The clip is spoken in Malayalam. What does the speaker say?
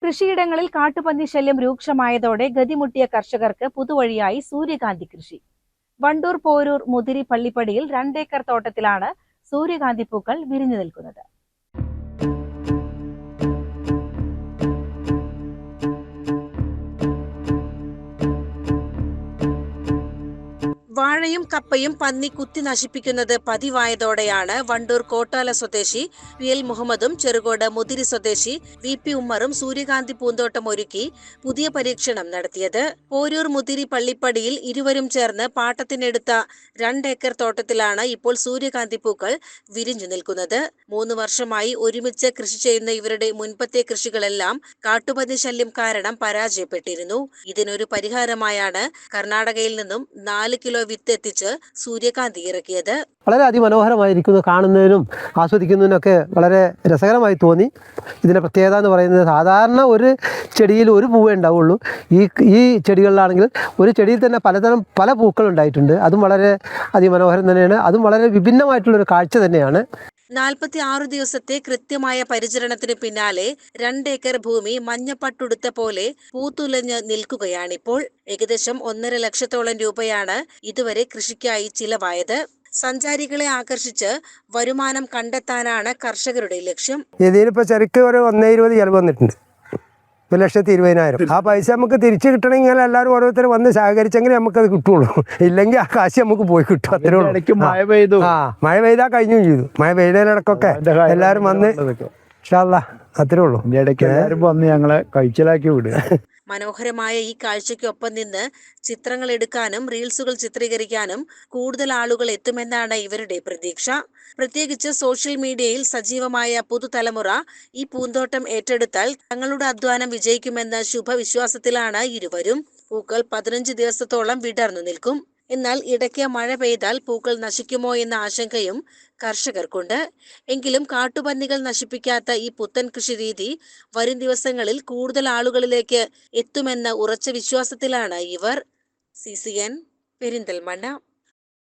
കൃഷിയിടങ്ങളിൽ കാട്ടുപന്നി ശല്യം രൂക്ഷമായതോടെ ഗതിമുട്ടിയ കർഷകർക്ക് പുതുവഴിയായി സൂര്യകാന്തി കൃഷി. വണ്ടൂർ പോരൂർ മുതിരി പള്ളിപ്പടിയിൽ 2 ഏക്കർ തോട്ടത്തിലാണ് സൂര്യകാന്തി പൂക്കൾ വിരിഞ്ഞു നിൽക്കുന്നത്. വാഴയും കപ്പയും പന്നി കുത്തി നശിപ്പിക്കുന്നത് പതിവായതോടെയാണ് വണ്ടൂർ കോട്ടാല സ്വദേശി പി.എൽ. മുഹമ്മദും ചെറുകോട് മുതിരി സ്വദേശി വി.പി. ഉമ്മറും സൂര്യകാന്തി പൂന്തോട്ടം ഒരുക്കി പുതിയ പരീക്ഷണം നടത്തിയത്. പോരൂർ മുതിരി പള്ളിപ്പടിയിൽ ഇരുവരും ചേർന്ന് പാട്ടത്തിനെടുത്ത 2 ഏക്കർ തോട്ടത്തിലാണ് ഇപ്പോൾ സൂര്യകാന്തി പൂക്കൾ വിരിഞ്ഞു നിൽക്കുന്നത്. 3 വർഷമായി ഒരുമിച്ച് കൃഷി ചെയ്യുന്ന ഇവരുടെ മുൻപത്തെ കൃഷികളെല്ലാം കാട്ടുപന്നി ശല്യം കാരണം പരാജയപ്പെട്ടിരുന്നു. ഇതിനൊരു പരിഹാരമായാണ് കർണാടകയിൽ നിന്നും 4 കിലോ വിത്ത് എത്തിച്ച് സൂര്യകാന്തി ഇറക്കിയത്. വളരെ അതിമനോഹരമായിരിക്കുന്നു. കാണുന്നതിനും ആസ്വദിക്കുന്നതിനൊക്കെ വളരെ രസകരമായി തോന്നി. ഇതിൻ്റെ പ്രത്യേകത എന്ന് പറയുന്നത്, സാധാരണ ഒരു ചെടിയിൽ ഒരു പൂവേ ഉണ്ടാവുള്ളൂ. ഈ ചെടികളിലാണെങ്കിൽ ഒരു ചെടിയിൽ തന്നെ പല പൂക്കൾ ഉണ്ടായിട്ടുണ്ട്. അതും വളരെ അതിമനോഹരം തന്നെയാണ്. അതും വളരെ വിഭിന്നമായിട്ടുള്ളൊരു കാഴ്ച തന്നെയാണ്. 46 ദിവസത്തെ കൃത്യമായ പരിചരണത്തിന് പിന്നാലെ 2 ഏക്കർ ഭൂമി മഞ്ഞപ്പട്ടുടുത്ത പോലെ പൂത്തുലഞ്ഞ് നിൽക്കുകയാണിപ്പോൾ. ഏകദേശം 1.5 ലക്ഷത്തോളം രൂപയാണ് ഇതുവരെ കൃഷിക്കായി ചിലവായത്. സഞ്ചാരികളെ ആകർഷിച്ച് വരുമാനം കണ്ടെത്താനാണ് കർഷകരുടെ ലക്ഷ്യം. ഇതിലിപ്പോൾ ശരിക്കും ഒരു 1.20 ചിലവ് വന്നിട്ടുണ്ട്. 1,20,000. ആ പൈസ നമുക്ക് തിരിച്ചു കിട്ടണമെങ്കിൽ എല്ലാവരും ഓരോരുത്തർ വന്ന് സഹകരിച്ചെങ്കിൽ നമുക്കത് കിട്ടുള്ളൂ. ഇല്ലെങ്കിൽ ആ കാശ് നമുക്ക് പോയി കിട്ടും. അത്രേ ഉള്ളൂ. മഴ പെയ്താൽ കഴിഞ്ഞും ചെയ്തു. മഴ പെയ്തതിനിടക്കൊക്കെ എല്ലാവരും വന്ന് അത്രേ ഉള്ളൂ. എല്ലാവരും വന്ന് ഞങ്ങളെ കഴിച്ചിലാക്കി വിടുക. മനോഹരമായ ഈ കാഴ്ചയ്ക്കൊപ്പം നിന്ന് ചിത്രങ്ങൾ എടുക്കാനും റീൽസുകൾ ചിത്രീകരിക്കാനും കൂടുതൽ ആളുകൾ എത്തുമെന്നാണ് ഇവരുടെ പ്രതീക്ഷ. പ്രത്യേകിച്ച് സോഷ്യൽ മീഡിയയിൽ സജീവമായ പുതുതലമുറ ഈ പൂന്തോട്ടം ഏറ്റെടുത്താൽ തങ്ങളുടെ അധ്വാനം വിജയിക്കുമെന്ന ശുഭവിശ്വാസത്തിലാണ് ഇരുവരും. പൂക്കൾ 15 ദിവസത്തോളം വിടർന്നു നിൽക്കും. എന്നാൽ ഇടയ്ക്ക് മഴ പെയ്താൽ പൂക്കൾ നശിക്കുമോ എന്ന ആശങ്കയും കർഷകർക്കുണ്ട്. എങ്കിലും കാട്ടുപന്നികൾ നശിപ്പിക്കാത്ത ഈ പുത്തൻ കൃഷി രീതി വരും ദിവസങ്ങളിൽ കൂടുതൽ ആളുകളിലേക്ക് എത്തുമെന്ന ഉറച്ച വിശ്വാസത്തിലാണ് ഇവർ. CCN പെരിന്തൽമണ്ണ.